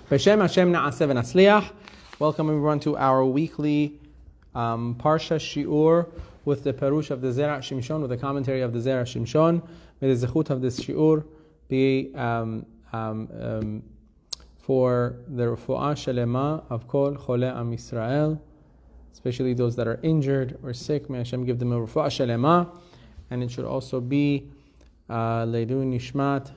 B'Shem Hashem na'aseh v'natzliach. Welcome everyone to our weekly Parsha Shiur with the Perush of the Zera Shimshon, with the commentary of the Zera Shimshon. May the zechut of this Shiur be for the Refuah Shelema of Kol Chole Am Yisrael, especially those that are injured or sick. May Hashem give them a Refuah Shelema. And it should also be Leilu Nishmat.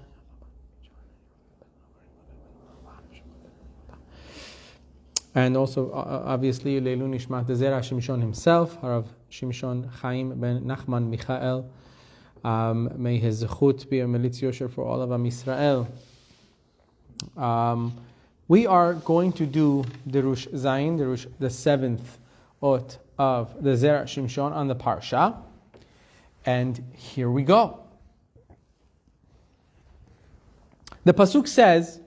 And also, obviously, Leilu Nishmat the Zera Shimshon himself, Harav Shimshon Chaim ben Nachman Michael. May his zechut be a Melitz Yosher for all of Am Yisrael. We are going to do Derush Zayin, the seventh ot of the Zera Shimshon on the Parsha. And here we go. The Pasuk says,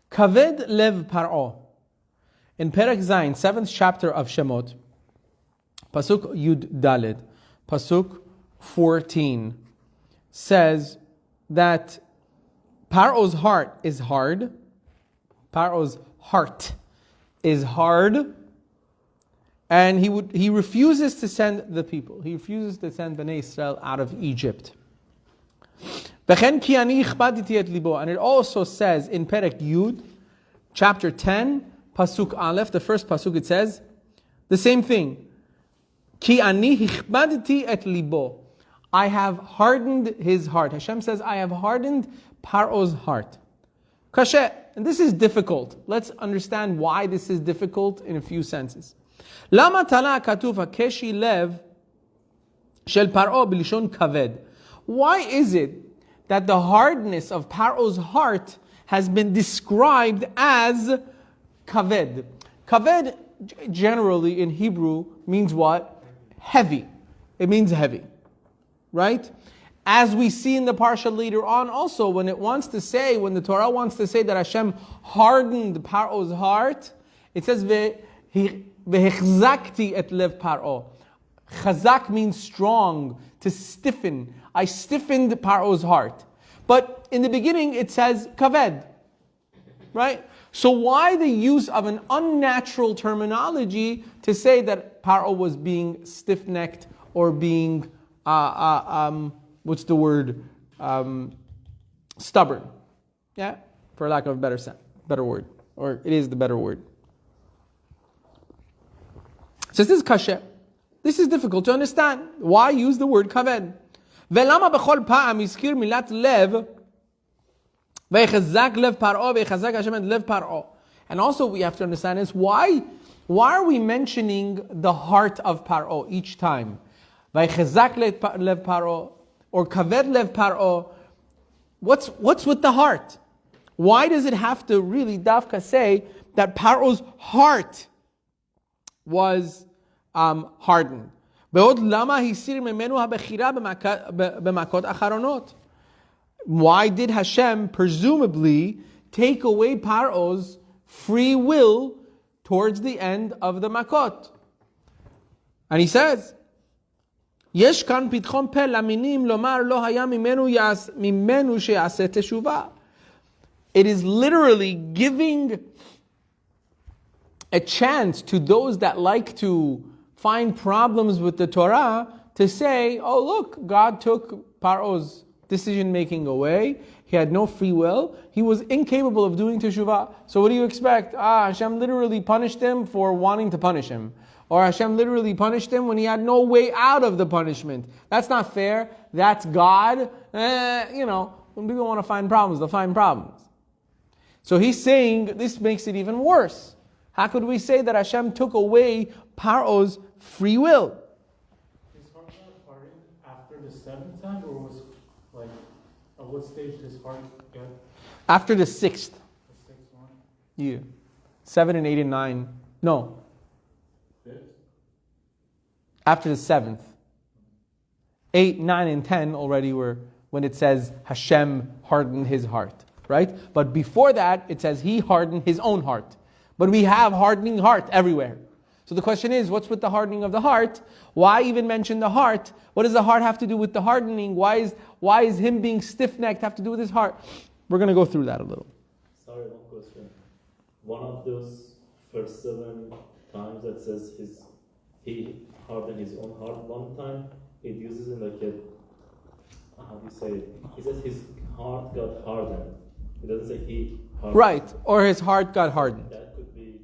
Kaved lev Paro. In Perek Zayin, 7th chapter of Shemot, Pasuk Yud Daled, Pasuk 14, says that Paro's heart is hard. Paro's heart is hard. And he refuses to send the people. He refuses to send Bnei Israel out of Egypt. And it also says in Perek Yud, chapter 10, Pasuk Aleph, the first Pasuk, it says the same thing. Ki ani hichbaditi et libo. I have hardened his heart. Hashem says, I have hardened Paro's heart. Kashe, and this is difficult. Let's understand why this is difficult in a few senses. Lama tala katuv hakeshi lev shel Paro b'lishon kaved. Why is it that the hardness of Paro's heart has been described as kaved? Kaved generally in Hebrew means what? Heavy. It means heavy. Right? As we see in the Parsha later on also, when the Torah wants to say that Hashem hardened Paro's heart, it says, Vehechzakti et lev Paro. Chazak means strong, to stiffen. I stiffened Paro's heart. But in the beginning it says kaved. Right? So why the use of an unnatural terminology to say that Paro was being stiff-necked or being, what's the word? Stubborn. Yeah? For lack of a better word. Or it is the better word. So this is kasher. This is difficult to understand. Why use the word kaved? Velama bechol pa'am yizkir milat lev v'yechazak lev Paro v'yechazak Hashem et lev Paro. And also we have to understand is why are we mentioning the heart of Paro each time? V'yechazak lev Paro or kaved lev Paro. What's with the heart? Why does it have to really dafka say that Paro's heart was hardened? Why did Hashem presumably take away Paro's free will towards the end of the Makot? And he says, it is literally giving a chance to those that like to find problems with the Torah to say, oh look, God took Paro's decision-making away. He had no free will. He was incapable of doing teshuvah. So what do you expect? Hashem literally punished him for wanting to punish him. Or Hashem literally punished him when he had no way out of the punishment. That's not fair. That's God. When people want to find problems, they'll find problems. So he's saying this makes it even worse. How could we say that Hashem took away Paro's free will? His heart got hardened after the seventh time, or was like at what stage his heart got? After the sixth. The sixth one? Yeah. 7 and 8 and 9. No. Fifth? After the seventh. 8, 9, and 10 already were when it says Hashem hardened his heart. Right? But before that, it says he hardened his own heart. But we have hardening heart everywhere. So the question is, what's with the hardening of the heart? Why even mention the heart? What does the heart have to do with the hardening? Why is him being stiff-necked have to do with his heart? We're going to go through that a little. Sorry, one question. one of those first 7 times that says he hardened his own heart. One time it uses it like a, how do you say it? It says his heart got hardened. It doesn't say he hardened. Right, or his heart got hardened. That could be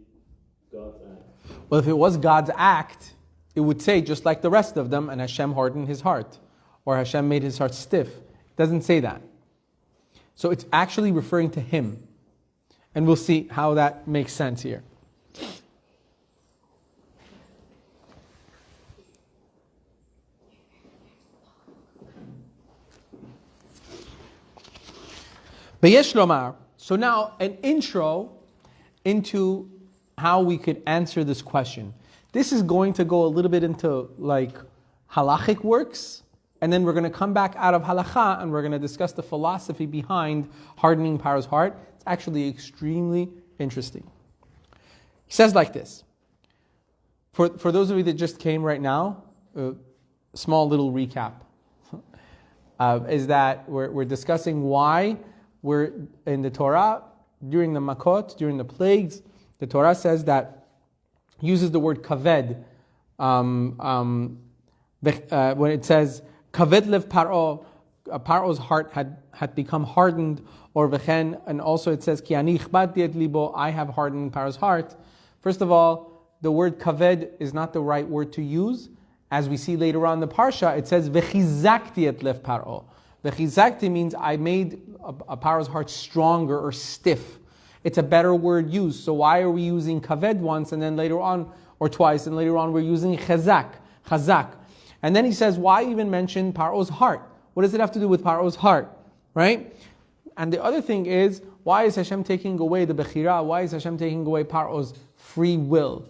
God's act. Well, if it was God's act, it would say just like the rest of them, and Hashem hardened his heart, or Hashem made his heart stiff. It doesn't say that. So it's actually referring to him. And we'll see how that makes sense here. Beyesh lomar. So now an intro into how we could answer this question. This is going to go a little bit into like halachic works, and then we're going to come back out of halacha and we're going to discuss the philosophy behind hardening Paro's heart. It's actually extremely interesting. He says like this. For those of you that just came right now, small little recap is that we're discussing why we're in the Torah during the Makot, during the plagues. The Torah says that uses the word kaved when it says kaved lev paro, Paro's heart had become hardened, or v'chen, and also it says ki ani ichbadti et libo, I have hardened Paro's heart. First of all, the word kaved is not the right word to use. As we see later on in the parsha, it says v'chizakti et lev paro. V'chizakti means I made a Paro's heart stronger or stiff. It's a better word used. So why are we using kaved once and then later on, or twice, and later on we're using chazak. And then he says, why even mention Paro's heart? What does it have to do with Paro's heart? Right? And the other thing is, why is Hashem taking away the bechira? Why is Hashem taking away Paro's free will?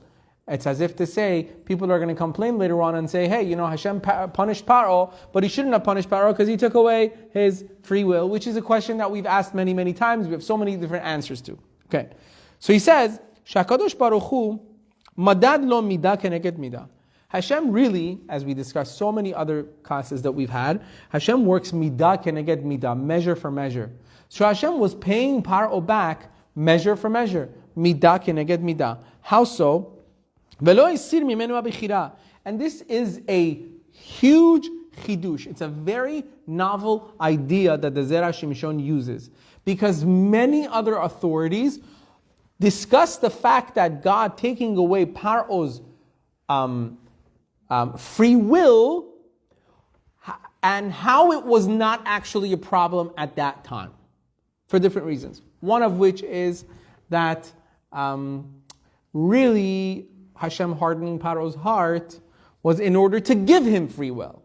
It's as if to say, people are going to complain later on and say, hey, Hashem punished Paro, but he shouldn't have punished Paro because he took away his free will, which is a question that we've asked many, many times. We have so many different answers to. Okay. So he says, Shakadosh Baruch Hu, madad lo midah keneged midah. Hashem really, as we discussed so many other classes that we've had, Hashem works midah keneged midah, measure for measure. So Hashem was paying Paro back measure for measure, midah keneged midah. How so? And this is a huge chidush. It's a very novel idea that the Zera Shimshon uses, because many other authorities discuss the fact that God taking away Paro's free will and how it was not actually a problem at that time for different reasons. One of which is that really Hashem hardening Paro's heart was in order to give him free will.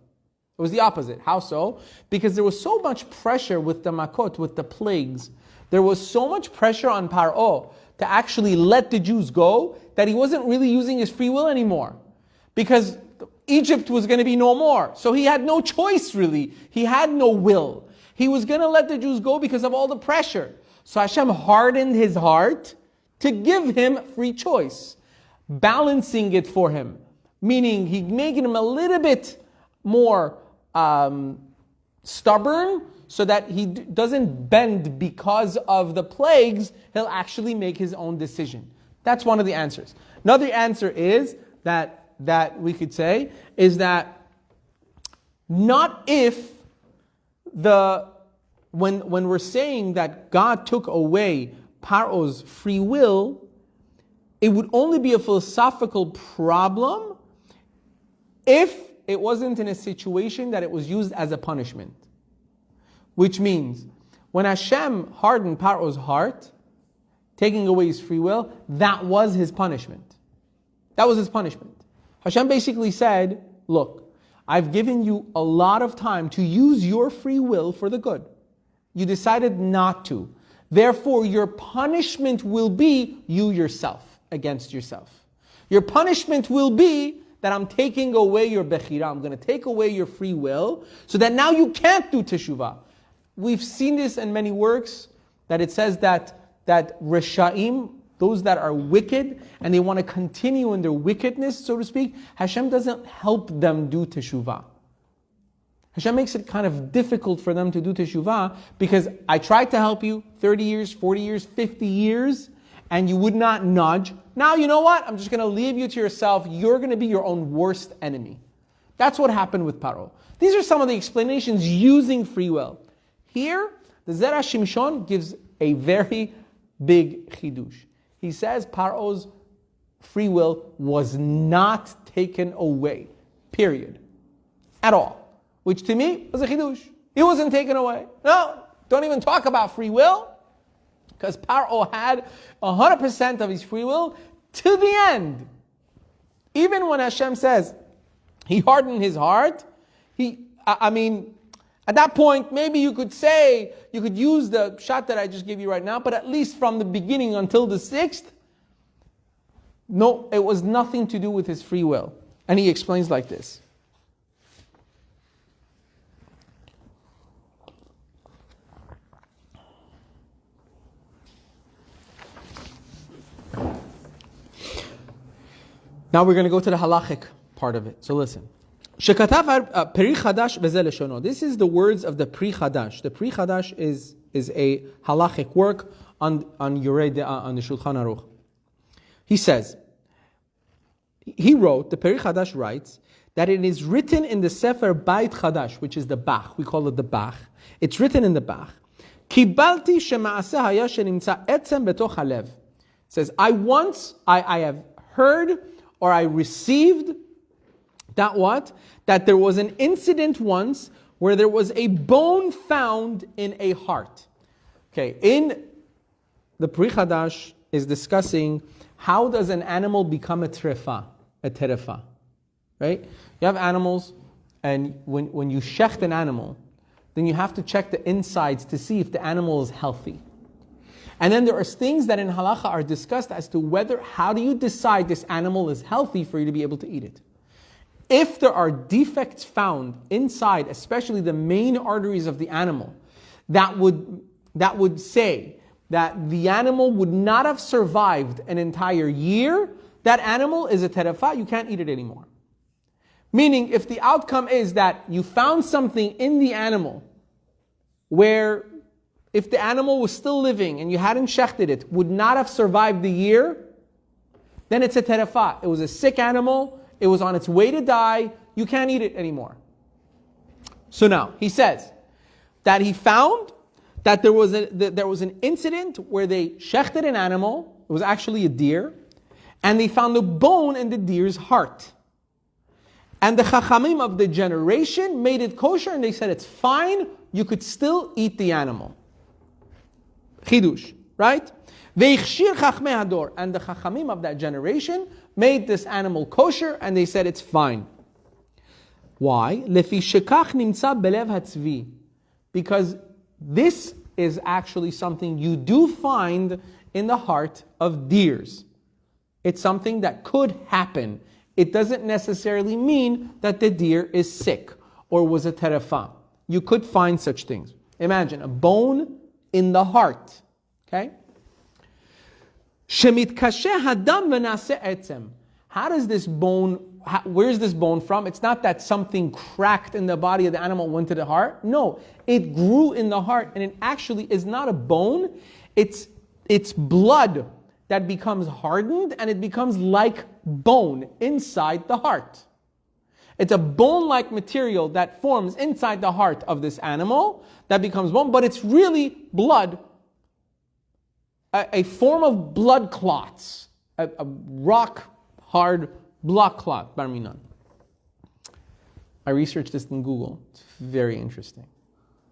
It was the opposite. How so? Because there was so much pressure with the makot, with the plagues. There was so much pressure on Paro to actually let the Jews go that he wasn't really using his free will anymore. Because Egypt was going to be no more. So he had no choice really. He had no will. He was going to let the Jews go because of all the pressure. So Hashem hardened his heart to give him free choice, balancing it for him. Meaning he making him a little bit more stubborn so that he doesn't bend because of the plagues. He'll actually make his own decision. That's one of the answers. Another answer is that we could say is that not if when we're saying that God took away Paro's free will, it would only be a philosophical problem if it wasn't in a situation that it was used as a punishment. Which means, when Hashem hardened Paro's heart, taking away his free will, that was his punishment. That was his punishment. Hashem basically said, look, I've given you a lot of time to use your free will for the good. You decided not to. Therefore, your punishment will be you yourself, against yourself. Your punishment will be that I'm taking away your bechira, I'm going to take away your free will, so that now you can't do teshuvah. We've seen this in many works, that it says that Reshaim, those that are wicked, and they want to continue in their wickedness, so to speak, Hashem doesn't help them do teshuvah. Hashem makes it kind of difficult for them to do teshuvah, because I tried to help you 30 years, 40 years, 50 years, and you would not nudge, now you know what? I'm just going to leave you to yourself. You're going to be your own worst enemy. That's what happened with Paro. These are some of the explanations using free will. Here, the Zera Shimshon gives a very big chidush. He says Paro's free will was not taken away, period, at all. Which to me was a chidush. It wasn't taken away. No, don't even talk about free will, because Paro had 100% of his free will to the end. Even when Hashem says he hardened his heart, at that point, maybe you could say, you could use the shot that I just gave you right now, but at least from the beginning until the 6th, no, it was nothing to do with his free will. And he explains like this. Now we're going to go to the halachic part of it. So listen. Shekatav Peri Chadash v'zeh leshono. This is the words of the Pri Chadash. The Pri Chadash is a halachic work on Yorei De'ah, on the Shulchan Aruch. He says, he wrote, the Peri Chadash writes, that it is written in the Sefer Beit Chadash, which is the Bach. We call it the Bach. It's written in the Bach. Kibalti shema'aseh haya shenimtza etzem betoch halev. It says, I have heard, or I received, that what? That there was an incident once where there was a bone found in a heart. Okay, in the Pri Chadash is discussing how does an animal become a terefa, right? You have animals, and when you shecht an animal, then you have to check the insides to see if the animal is healthy. And then there are things that in halacha are discussed as to how do you decide this animal is healthy for you to be able to eat it. If there are defects found inside, especially the main arteries of the animal, that would say that the animal would not have survived an entire year, that animal is a terefa, you can't eat it anymore. Meaning, if the outcome is that you found something in the animal where if the animal was still living and you hadn't shechted it, would not have survived the year, then it's a terefa. It was a sick animal, it was on its way to die, you can't eat it anymore. So now, he says that he found that there was an incident where they shechted an animal, it was actually a deer, and they found a bone in the deer's heart. And the chachamim of the generation made it kosher, and they said it's fine, you could still eat the animal. Chidush, right? Veichshir chachmei hador, and the chachamim of that generation made this animal kosher, and they said it's fine. Why? Lefi shekach nimtza belev hatzvi, because this is actually something you do find in the heart of deers. It's something that could happen. It doesn't necessarily mean that the deer is sick or was a terefa. You could find such things. Imagine a bone in the heart. Okay? Shemitkasheh hadam v'naseh etzem. How does this bone, where's this bone from? It's not that something cracked in the body of the animal went to the heart. No, it grew in the heart, and it actually is not a bone. It's blood that becomes hardened, and it becomes like bone inside the heart. It's a bone-like material that forms inside the heart of this animal that becomes bone, but it's really blood, a form of blood clots, a rock-hard blood clot, bar minan. I researched this in Google. It's very interesting.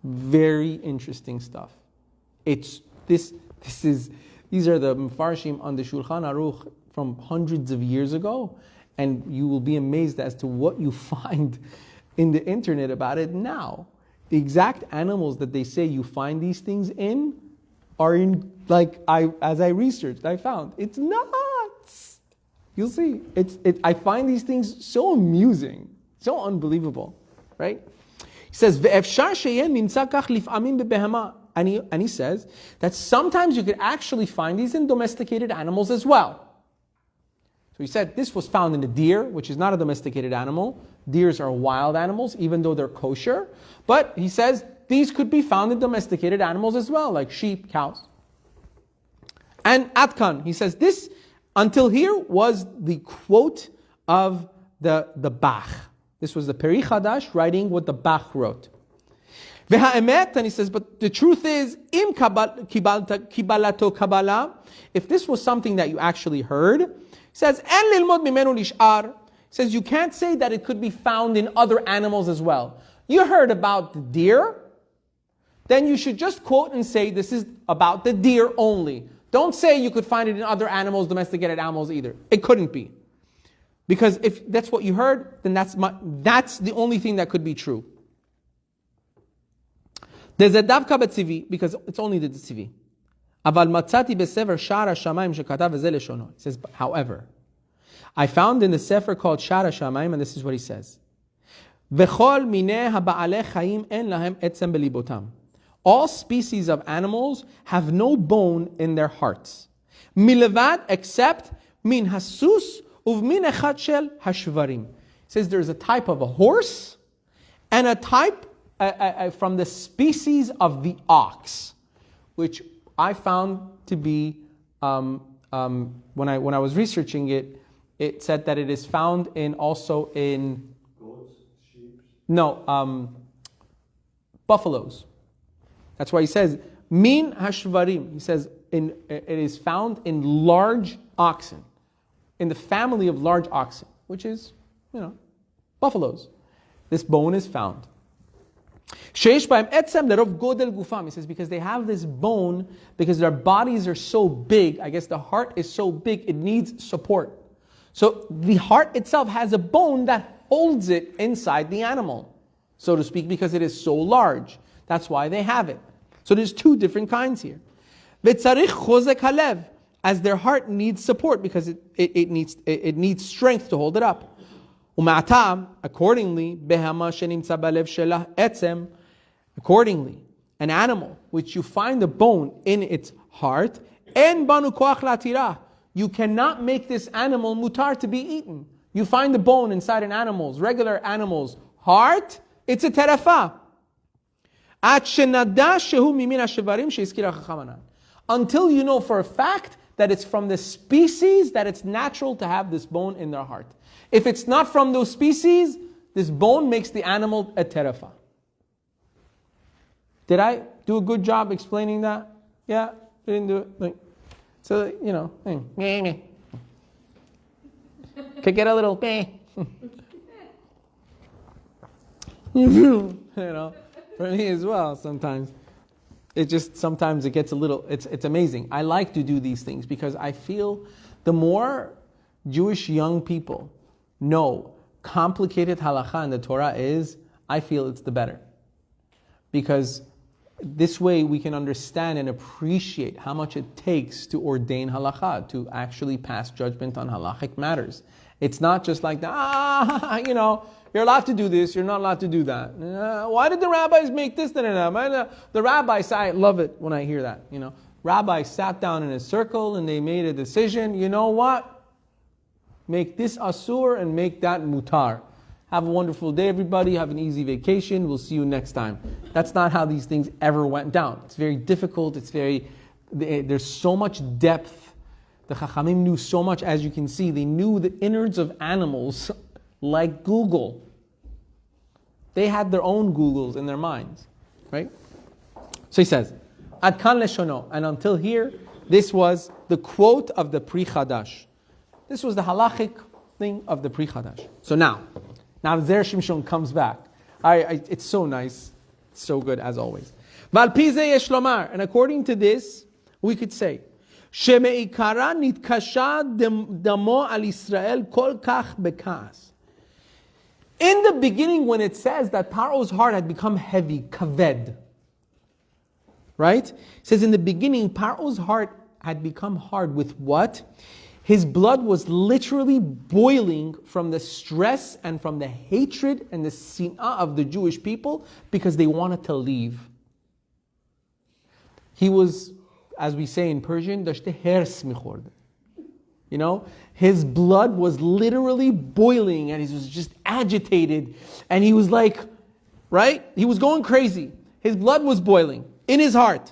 Very interesting stuff. These are the Mefarshim on the Shulchan Aruch from hundreds of years ago, and you will be amazed as to what you find in the internet about it now. The exact animals that they say you find these things in are in, as I researched, I found. It's nuts! You'll see. I find these things so amusing, so unbelievable, right? He says, "Ve'efshar sheyeh nimtza kach lif'amim bebehema." And he says that sometimes you could actually find these in domesticated animals as well. So he said this was found in a deer, which is not a domesticated animal. Deers are wild animals, even though they're kosher. But he says these could be found in domesticated animals as well, like sheep, cows. And Atkan, he says, this until here was the quote of the Bach. This was the Peri Chadash writing what the Bach wrote. And he says, but the truth is, im kibalato kabbalah, if this was something that you actually heard, he says, en lilmod mimenu lish'ar. He says, you can't say that it could be found in other animals as well. You heard about the deer, then you should just quote and say, this is about the deer only. Don't say you could find it in other animals, domesticated animals either. It couldn't be. Because if that's what you heard, then that's the only thing that could be true. There's a davka betzivi, because it's only the tzivi. Aval matzati besefer shara shamayim shekatav v'zeh leshono. It says, however, I found in the sefer called Shara Shamayim, and this is what he says. V'chol mineh haba'alei chayim en lahem etzem belibotam. All species of animals have no bone in their hearts. Milevad, except min hasus uv min echad shel hashvarim. It says there's a type of a horse and a type from the species of the ox, which I found to be, when I was researching it, it said that it is found also in Goats, sheep. No, buffaloes. That's why he says min hashvarim. He says it is found in large oxen, in the family of large oxen, which is buffaloes. This bone is found. Sheish b'hem etzem lerov godel gufam. He says because they have this bone because their bodies are so big. I guess the heart is so big it needs support. So the heart itself has a bone that holds it inside the animal, so to speak, because it is so large. That's why they have it. So there's two different kinds here. V'tzarich chozek halev, as their heart needs support because it needs strength to hold it up. U'ma'atam, accordingly, behama shenimtza balev shelah etzem, accordingly, an animal which you find a bone in its heart, en banu koach latirah, you cannot make this animal mutar to be eaten. You find the bone inside an animal's, regular animal's heart, it's a terefa. Until you know for a fact that it's from the species that it's natural to have this bone in their heart. If it's not from those species, this bone makes the animal a terefa. Did I do a good job explaining that? Yeah, I didn't do it. So, could get a little for me as well sometimes. Sometimes it gets a little, it's amazing. I like to do these things because I feel the more Jewish young people know complicated halakha in the Torah is, I feel it's the better. Because this way we can understand and appreciate how much it takes to ordain halakha, to actually pass judgment on halachic matters. It's not just like, you're allowed to do this, you're not allowed to do that. Why did the rabbis make this? The rabbis, I love it when I hear that. Rabbis sat down in a circle and they made a decision. You know what? Make this asur and make that mutar. Have a wonderful day, everybody. Have an easy vacation. We'll see you next time. That's not how these things ever went down. It's very difficult. There's so much depth. The Chachamim knew so much, as you can see. They knew the innards of animals like Google. They had their own Googles in their minds, right? So he says, Ad kan leshono, and until here, this was the quote of the Pri Chadash. This was the halachic thing of the Pri Chadash. So now Zer Shimshon comes back. It's so nice, so good as always. Val pi ze yesh lomar, and according to this, we could say, shemeikara nitkasha damo al Yisrael kol kach bekas. In the beginning, when it says that Paro's heart had become heavy, kaved, right? It says in the beginning, Paro's heart had become hard with what? His blood was literally boiling from the stress and from the hatred and the sin'ah of the Jewish people because they wanted to leave. He was, as we say in Persian, dashte hers mikhord. His blood was literally boiling and he was just agitated. And he was like, right? He was going crazy. His blood was boiling in his heart.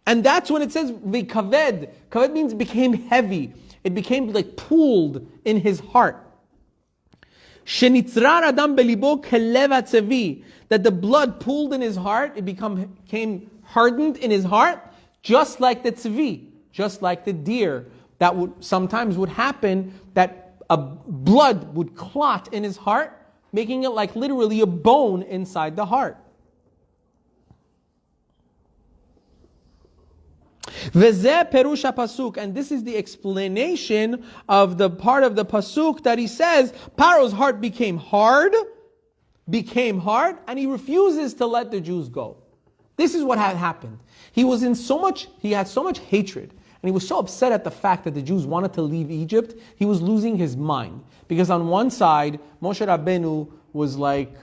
And that's when it says v'kaved. Kaved means it became heavy. It became like pooled in his heart. Shenitzrar adam belibo kelev hatzevi. That the blood pooled in his heart, it became hardened in his heart, just like the tzvi, just like the deer. That sometimes would happen, that a blood would clot in his heart, making it like literally a bone inside the heart. V'zeh perush pasuk, and this is the explanation of the part of the pasuk that he says, Paro's heart became hard, and he refuses to let the Jews go. This is what had happened. He had so much hatred, and he was so upset at the fact that the Jews wanted to leave Egypt, he was losing his mind. Because on one side, Moshe Rabbeinu was like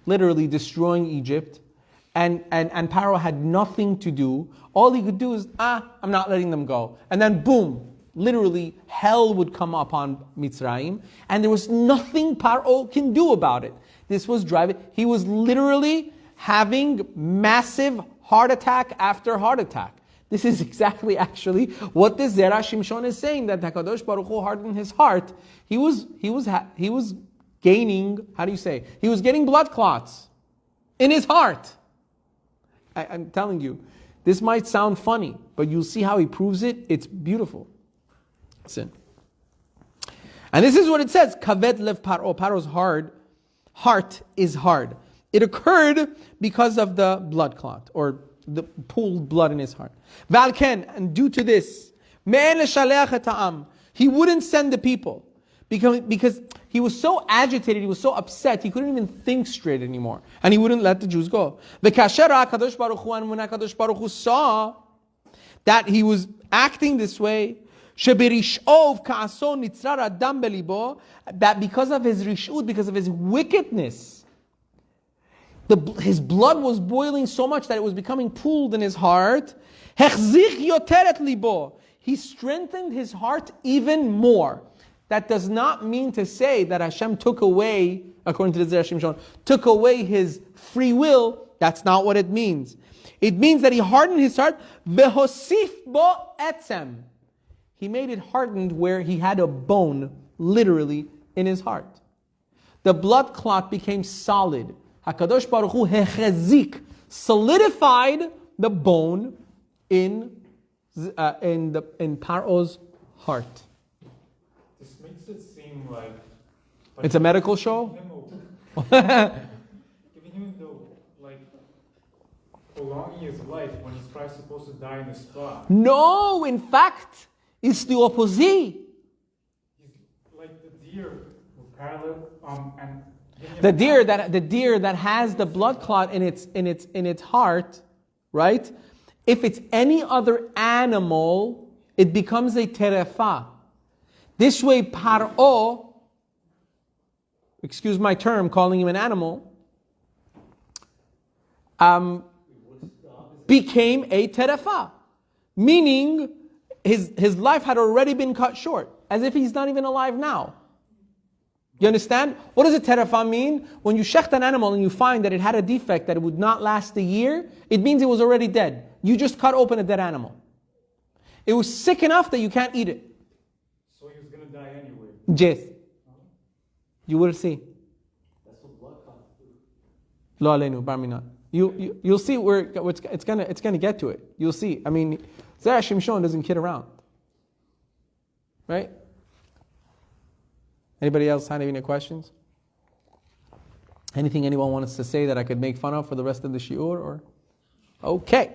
literally destroying Egypt, and Paro had nothing to do. All he could do is, I'm not letting them go. And then boom, literally hell would come upon Mitzrayim, and there was nothing Paro can do about it. This was driving, he was literally having massive heart attack after heart attack. This is exactly actually what the Zera Shimshon is saying, that HaKadosh Baruch Hu hardened his heart. He was gaining, he was getting blood clots in his heart. I'm telling you, this might sound funny, but you'll see how he proves it. It's beautiful. Listen. And this is what it says, Kaved lev Paro. Paro's heart is hard. It occurred because of the blood clot, or the pooled blood in his heart. Valken, and due to this, he wouldn't send the people because he was so agitated, he was so upset, he couldn't even think straight anymore, and he wouldn't let the Jews go. And when HaKadosh Baruch Hu saw that he was acting this way, that because of his rishut, because of his wickedness, his blood was boiling so much that it was becoming pooled in his heart. He strengthened his heart even more. That does not mean to say that Hashem took away, according to the Zera Shimshon, took away his free will. That's not what it means. It means that he hardened his heart. Vehosif bo etzem. He made it hardened where he had a bone, literally, in his heart. The blood clot became solid. HaKadosh Baruch Hu hechezik, solidified the bone in Paro's heart. This makes it seem like It's a medical show? giving him prolonging his life when he's probably supposed to die in the spot. No, in fact, it's the opposite. He's like the deer with parallel and The deer that has the blood clot in its heart, right? If it's any other animal, it becomes a terefa. This way, Paro, excuse my term, calling him an animal, became a terefa, meaning his life had already been cut short, as if he's not even alive now. You understand? What does a terefa mean? When you shecht an animal and you find that it had a defect that it would not last a year, it means it was already dead. You just cut open a dead animal. It was sick enough that you can't eat it. So he was going to die anyway. Yes. You will see. That's what blood clots do. Lo aleinu, bar minat. You'll see where it's gonna get to it. You'll see. I mean, Zera Shimshon doesn't kid around. Right? Anybody else have any questions? Anything anyone wants to say that I could make fun of for the rest of the shiur? Or okay,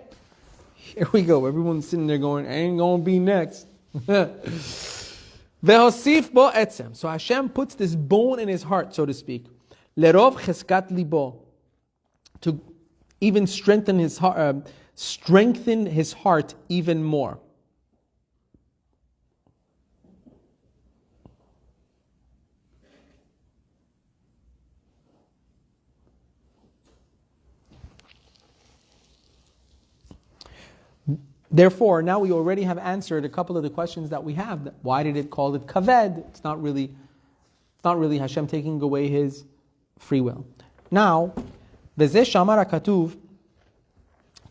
here we go. Everyone's sitting there going, "Ain't gonna be next." Vehosif bo etzem. So Hashem puts this bone in his heart, so to speak. Lerov cheskat libo, to even strengthen his heart even more. Therefore, now we already have answered a couple of the questions that we have. Why did it call it kaved? It's not really Hashem taking away his free will. Now, V'zeh shamar hakatuv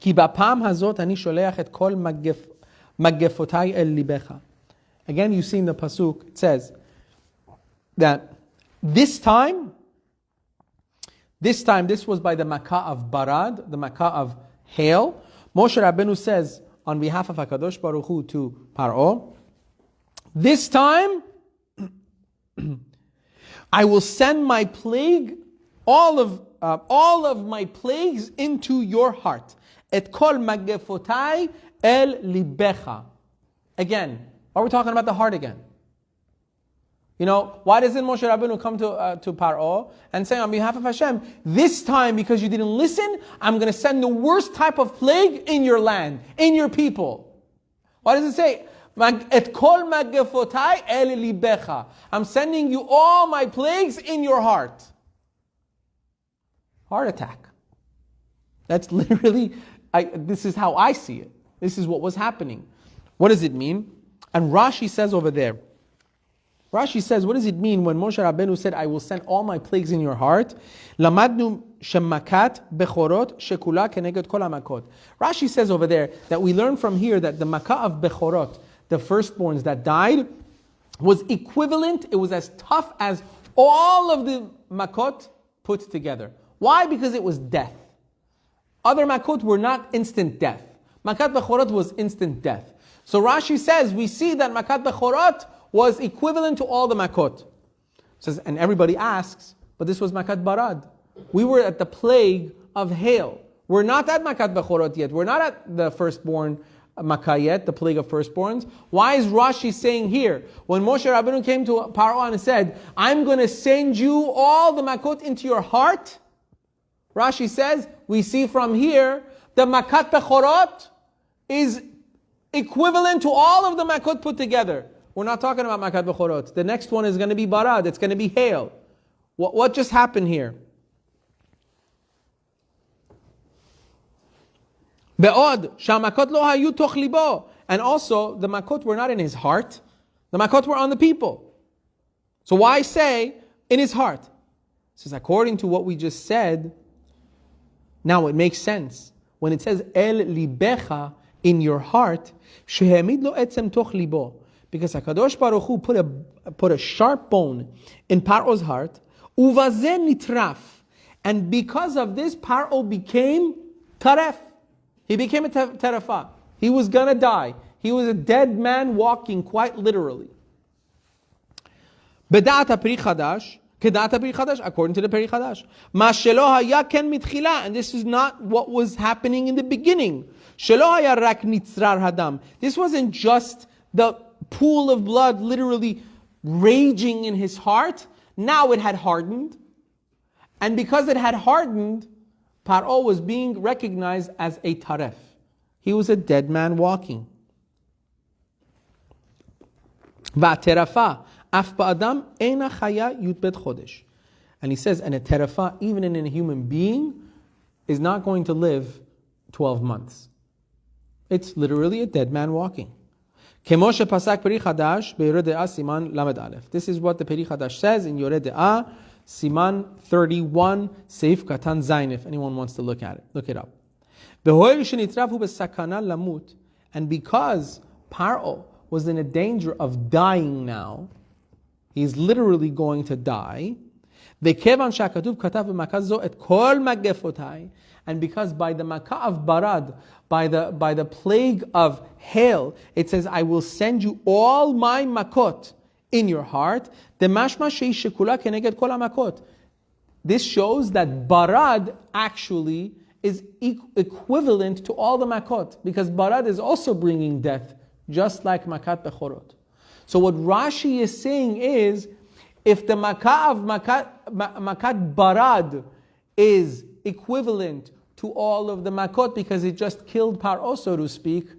כי בפעם הזאת אני שולח את כל מגפותיי אל ליבך. Again, you see in the pasuk, it says that this time, this was by the Makkah of Barad, the Makkah of hail. Moshe Rabbeinu says on behalf of HaKadosh Baruch Hu to Paro, this time I will send my plague, all of my plagues into your heart. Et kol magefotai el libecha. Again, why are we talking about the heart again? You know, why doesn't Moshe Rabbeinu come to Paro and say on behalf of Hashem, this time because you didn't listen, I'm going to send the worst type of plague in your land, in your people. Why does it say, Et kol magefotai el libecha? I'm sending you all my plagues in your heart. Heart attack. That's literally, this is how I see it. This is what was happening. What does it mean? And Rashi says over there, Rashi says, what does it mean when Moshe Rabbeinu said, I will send all my plagues in your heart? Lamadnu shemakat bechorot shekula keneged kol hamakot. Rashi says over there that we learn from here that the makkah of bechorot, the firstborns that died, was equivalent, it was as tough as all of the makot put together. Why? Because it was death. Other makot were not instant death. Makat bechorot was instant death. So Rashi says, we see that makat bechorot was equivalent to all the makot. Says, and everybody asks, but this was makat barad. We were at the plague of hail. We're not at makat bechorot yet. We're not at the firstborn makkah yet, the plague of firstborns. Why is Rashi saying here, when Moshe Rabbeinu came to Paro and said, I'm going to send you all the makot into your heart? Rashi says, we see from here, the makat bechorot is equivalent to all of the makot put together. We're not talking about makat bechorot. The next one is going to be barad. It's going to be hail. What just happened here? Be'od, shamakot lo hayu toch libo. And also, the makot were not in his heart. The makot were on the people. So why say in his heart? It says, according to what we just said, now it makes sense. When it says el libecha, in your heart, shehemid lo etzem toch libo. Because HaKadosh Baruch Hu put a sharp bone in Paro's heart, uvaze nitraf. And because of this, Paro became taref. He became a terefa. He was going to die. He was a dead man walking, quite literally. Beda'at Peri Chadash, Keda'at Peri Chadash, according to the Peri Chadash. Ma shelo haya ken mitchila. And this is not what was happening in the beginning. Shelo haya rak nitzrar hadam. This wasn't just the pool of blood literally raging in his heart. Now it had hardened. And because it had hardened, Paro was being recognized as a taref. He was a dead man walking. Va'terafa af ba'adam eina chaya yutbet chodesh. And he says, and a terafa, even in a human being, is not going to live 12 months. It's literally a dead man walking. Kemoshe pasak Peri Chadash beYoreh De'ah siman lamed aleph. This is what the Peri Chadash says in Yoreh De'ah, Siman 31, Seif Katan Zayin, if anyone wants to look at it. Look it up. And because Paro was in a danger of dying now, he's literally going to die. And because by the Makkah of Barad, by the plague of hail, it says, I will send you all my makot in your heart. This shows that Barad actually is equivalent to all the makot, because Barad is also bringing death, just like makat bechorot. So what Rashi is saying is, if the makkah of makat Barad is equivalent to all of the makot, because it just killed Paro, so to speak,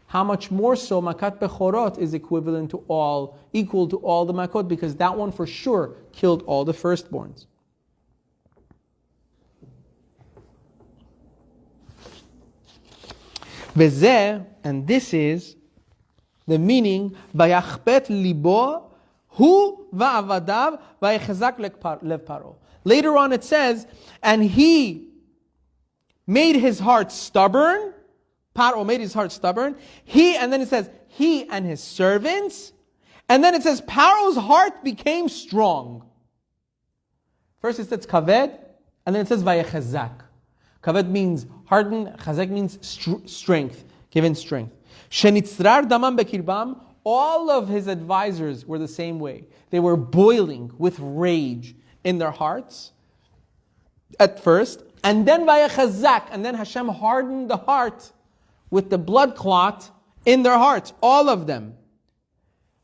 how much more so makat bechorot is equal to all the makot, because that one for sure killed all the firstborns. Vezeh, and this is the meaning, vayachbet libo hu va'avadav vayechazak lev Paro. Later on it says, and he made his heart stubborn, Paro made his heart stubborn. He, and then it says, he and his servants. And then it says, Paro's heart became strong. First it says kaved, and then it says vayechazak. Kaved means harden, chazak means strength, given strength. Shenitzrar damam bekirbam, all of his advisors were the same way. They were boiling with rage in their hearts at first. And then vayechazak, and then Hashem hardened the heart with the blood clot in their hearts, all of them.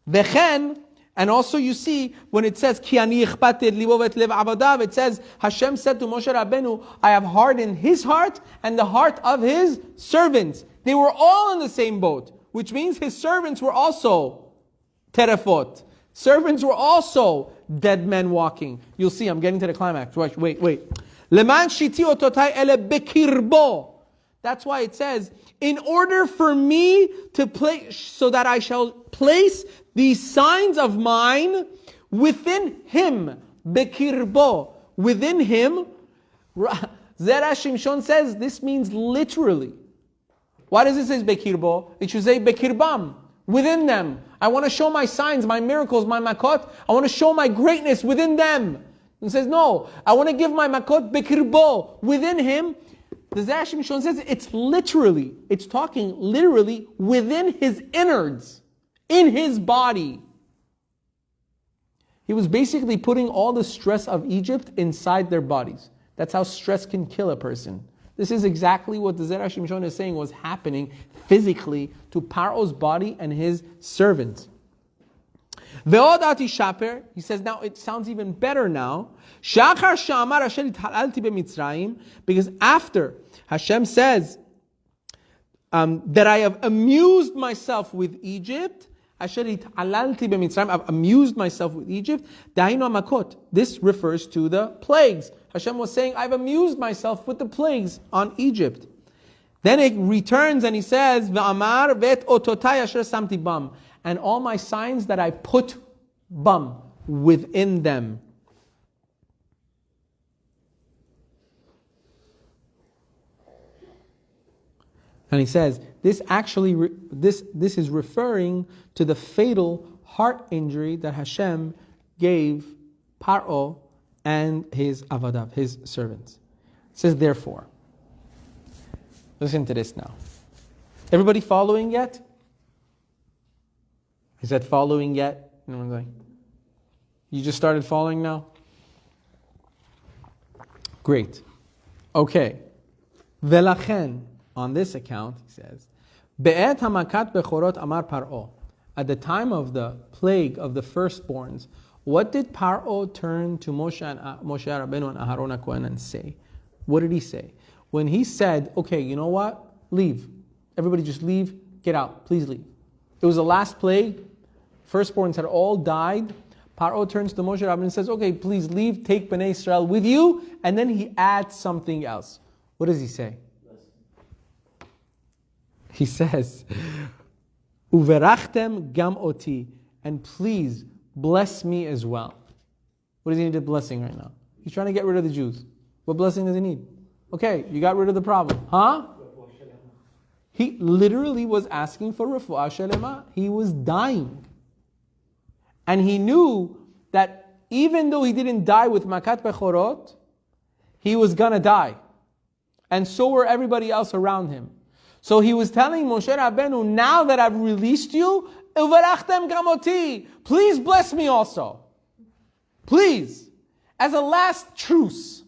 Vechen, and also you see when it says Ki ani ichpated libo vet lev avadav, it says Hashem said to Moshe Rabbeinu, I have hardened his heart and the heart of his servants. They were all in the same boat, which means his servants were also terefot. Servants were also dead men walking. You'll see, I'm getting to the climax. Wait. Leman shiti ototai ele bekirbo. That's why it says, in order for me to place, so that I shall place these signs of mine within him, bekirbo, within him. Zera Shimshon says this means literally. Why does it say bekirbo? It should say bekirbam, within them. I want to show my signs, my miracles, my makot. I want to show my greatness within them. It says no, I want to give my makot bekirbo, within him. The Zera Shimshon says it's talking literally within his innards, in his body. He was basically putting all the stress of Egypt inside their bodies. That's how stress can kill a person. This is exactly what the Zera Shimshon is saying was happening physically to Paro's body and his servants. Ve'odati shaper, he says now it sounds even better now. Shachar shamar asher ithalalti b'Mitzrayim, because after Hashem says that I have amused myself with Egypt, asher ithalalti b'Mitzrayim, I've amused myself with Egypt. Dainu makot. This refers to the plagues. Hashem was saying, I've amused myself with the plagues on Egypt. Then it returns and he says, Ve'amar vet ototai asher samti bam. And all my signs that I put within them. And he says, this is referring to the fatal heart injury that Hashem gave Paro and his avadav, his servants. It says, therefore, listen to this now. Everybody following yet? Is that following yet? You just started following now? Great. Okay. Velachen, on this account, he says, Be'et hamakat bechorot amar Paro. At the time of the plague of the firstborns, what did Paro turn to Moshe Rabbeinu and Aharon HaKohen and say? What did he say? When he said, okay, you know what? Leave. Everybody just leave. Get out. Please leave. It was the last plague. Firstborns had all died. Paro turns to Moshe Rabbeinu and says, okay, please leave, take Bnei Israel with you. And then he adds something else. What does he say? He says, Uverachtem gam oti, and please bless me as well. What does he need a blessing right now? He's trying to get rid of the Jews. What blessing does he need? Okay, you got rid of the problem. Huh? He literally was asking for refuah shelema. He was dying. And he knew that even though he didn't die with makat bechorot, he was gonna die. And so were everybody else around him. So he was telling Moshe Rabbeinu, now that I've released you, uverachtem gamoti, please bless me also. Please. As a last truce.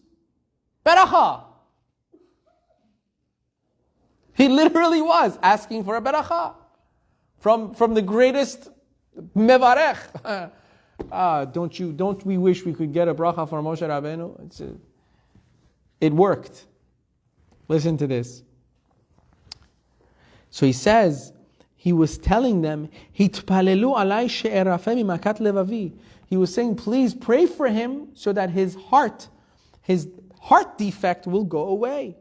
Beracha. He literally was asking for a beracha. From the greatest mevarech. Don't we wish we could get a bracha from Moshe Rabbeinu? It worked. Listen to this. So he says, he was telling them, Hitpalelu alai she'erafeh mimakat levavi. He was saying, please pray for him so that his heart defect will go away.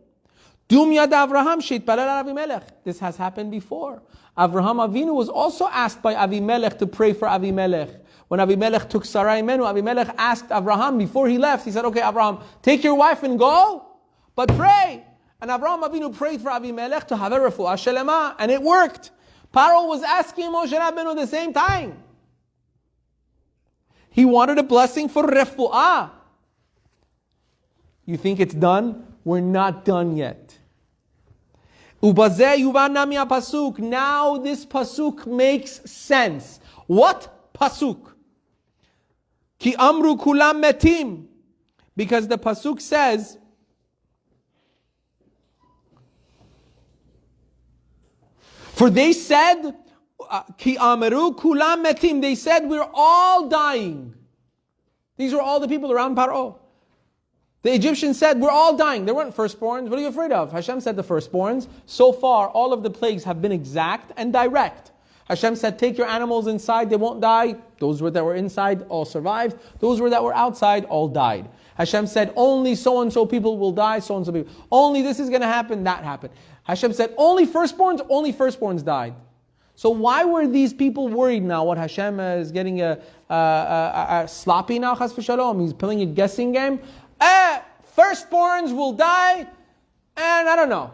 Dum yad Avraham she'itpalel al Avimelech. This has happened before. Avraham Avinu was also asked by Avimelech to pray for Avimelech. When Avimelech took Sarai Menu, Avimelech asked Avraham before he left, he said, okay, Avraham, take your wife and go, but pray. And Avraham Avinu prayed for Avimelech to have a refuah shelema, and it worked. Paro was asking Moshe Rabbeinu at the same time. He wanted a blessing for refuah. You think it's done? We're not done yet. Ubazeh yuvan nami pasuk. Now this pasuk makes sense. What pasuk? Ki amru kulam metim. Because the pasuk says, for they said, Ki amaru kulam metim. They said, we're all dying. These were all the people around Paro. The Egyptians said, we're all dying. They weren't firstborns. What are you afraid of? Hashem said the firstborns. So far, all of the plagues have been exact and direct. Hashem said, take your animals inside, they won't die. Those that were inside all survived. Those that were outside all died. Hashem said, only so-and-so people will die, so-and-so people. Only this is going to happen, that happened. Hashem said, only firstborns died. So why were these people worried now? What, Hashem is getting a sloppy now, chas v'shalom? He's playing a guessing game? Firstborns will die, and I don't know.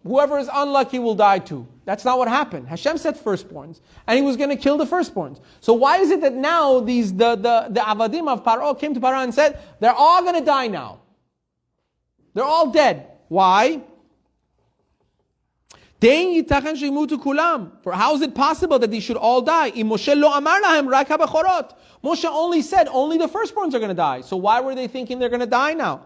Whoever is unlucky will die too. That's not what happened. Hashem said firstborns, and He was going to kill the firstborns. So why is it that now the avadim of Paro came to Paro and said, they're all going to die now? They're all dead. Why? For how is it possible that they should all die? Moshe only said, only the firstborns are going to die. So why were they thinking they're going to die now?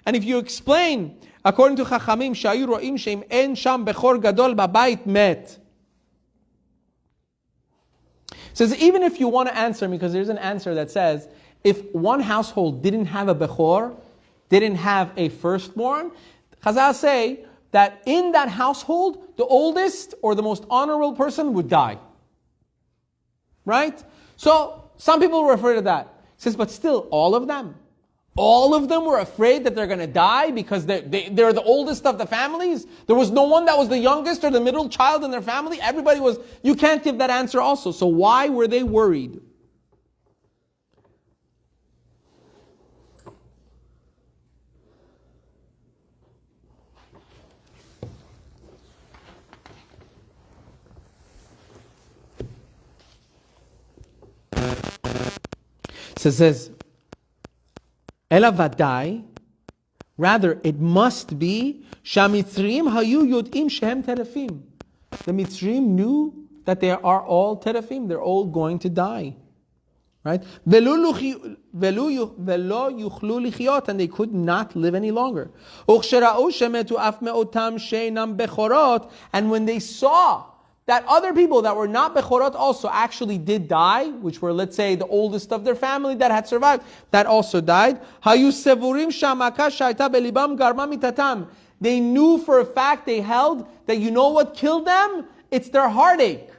And if you explain, according to Chachamim, שהיו רואים שאם אין שם בכור גדול בבית מת. It says, even if you want to answer, because there's an answer that says, if one household didn't have a bechor, didn't have a firstborn, Chazal say that in that household, the oldest or the most honorable person would die. Right? So, some people were afraid of that. He says, but still, all of them were afraid that they're going to die because they're the oldest of the families. There was no one that was the youngest or the middle child in their family. Everybody was, you can't give that answer also. So why were they worried? So it says, Ela vadai, rather it must be, Shamitzrim hayu yodim shehem terefim. The Mitzrim knew that they are all terefim, they're all going to die. Right? Velo yuchlu lichyot, and they could not live any longer. Uchshera'u shemetu af me'otam sheinam bechorot, and when they saw that other people that were not Bechorot also actually did die, which were, let's say, the oldest of their family that had survived, that also died. They knew for a fact, they held, that you know what killed them? It's their heartache.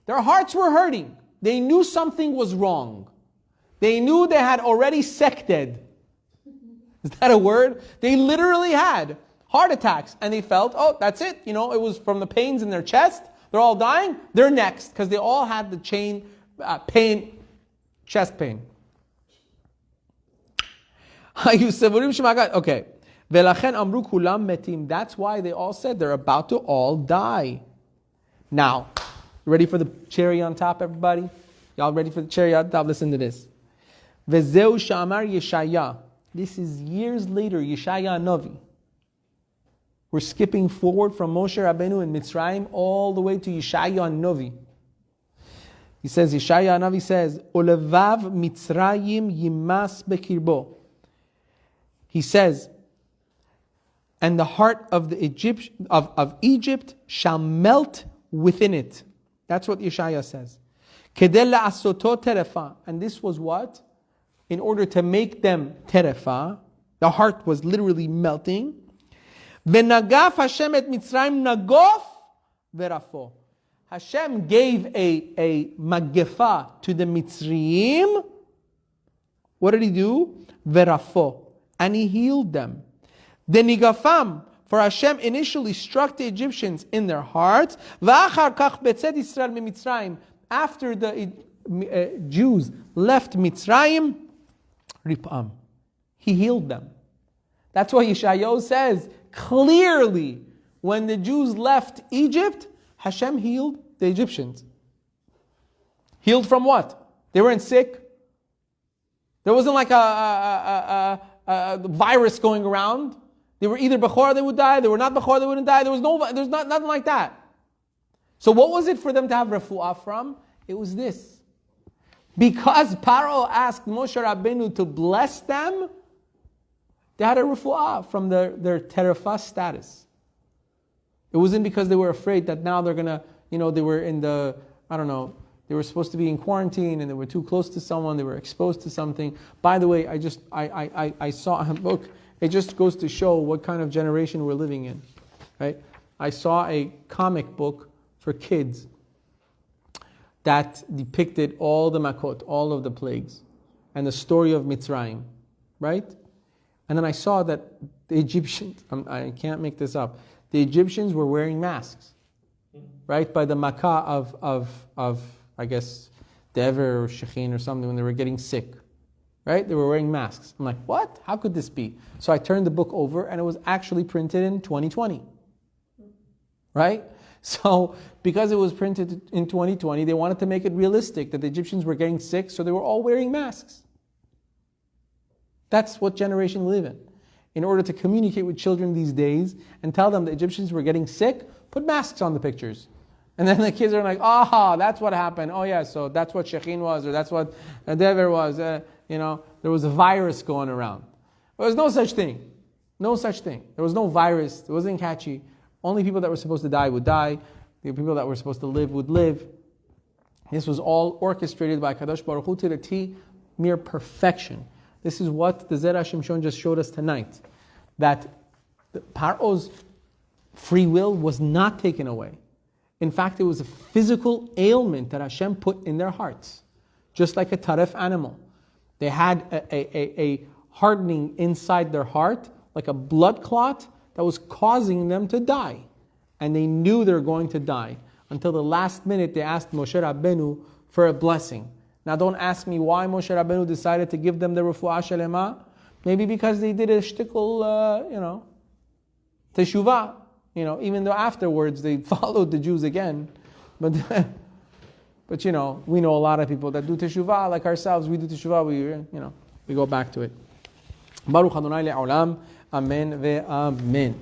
Their hearts were hurting. They knew something was wrong. They knew they had already sected. Is that a word? They literally had heart attacks, and they felt, oh, that's it. You know, it was from the pains in their chest. They're all dying. They're next because they all had the pain, chest pain. Okay. That's why they all said they're about to all die. Now, ready for the cherry on top, everybody? Y'all ready for the cherry on top? Listen to this. This is years later, Yeshaya Navi. We're skipping forward from Moshe Rabbeinu in Mitzrayim all the way to Yeshaya Navi. He says, Yeshaya Navi says, Olevav Mitzrayim yimas bekirbo. He says, and the heart of the Egypt shall melt within it. That's what Yeshaya says. Kedel la'asoto terefa. And this was what? In order to make them terefa. The heart was literally melting. V'nagaf Hashem et Mitzrayim nagof verafo. Hashem gave a magefa to the Mitzrayim. What did He do? Verafo. And He healed them. The nigafam, for Hashem initially struck the Egyptians in their hearts. V'achar kach betzed Yisrael miMitzrayim. After the Jews left Mitzrayim, ripam. He healed them. That's why Yeshayahu says clearly, when the Jews left Egypt, Hashem healed the Egyptians. Healed from what? They weren't sick. There wasn't like a virus going around. They were either Bechor, they would die. They were not Bechor, they wouldn't die. There's nothing like that. So what was it for them to have refuah from? It was this. Because Paro asked Moshe Rabbeinu to bless them, they had a refuah from their terefah status. It wasn't because they were afraid that now they're going to, they were in the, they were supposed to be in quarantine and they were too close to someone, they were exposed to something. By the way, I saw a book, it just goes to show what kind of generation we're living in, right? I saw a comic book for kids that depicted all the makot, all of the plagues, and the story of Mitzrayim, right? And then I saw that the Egyptians, I can't make this up, the Egyptians were wearing masks, right? By the makkah of I guess, Dever or Shekhin or something, when they were getting sick, right? They were wearing masks. I'm like, what? How could this be? So I turned the book over and it was actually printed in 2020, right? So because it was printed in 2020, they wanted to make it realistic that the Egyptians were getting sick, so they were all wearing masks. That's what generation we live in order to communicate with children these days and tell them the Egyptians were getting sick, put masks on the pictures. And then the kids are like, that's what happened. Oh yeah, so that's what Shekhin was, or that's what Dever was. There was a virus going around. There was no such thing. No such thing. There was no virus. It wasn't catchy. Only people that were supposed to die would die. The people that were supposed to live would live. This was all orchestrated by Kadosh Baruch Hu to the T, mere perfection. This is what the Zera Shimshon just showed us tonight. That the Paro's free will was not taken away. In fact, it was a physical ailment that Hashem put in their hearts. Just like a taref animal. They had a hardening inside their heart, like a blood clot, that was causing them to die. And they knew they were going to die. Until the last minute, they asked Moshe Rabbeinu for a blessing. Now don't ask me why Moshe Rabbeinu decided to give them the refuah shalema. Maybe because they did a shtickle, teshuvah. Even though afterwards they followed the Jews again. But we know a lot of people that do teshuvah like ourselves. We do teshuvah, we go back to it. Baruch Adonai le'olam. Amen ve'amen.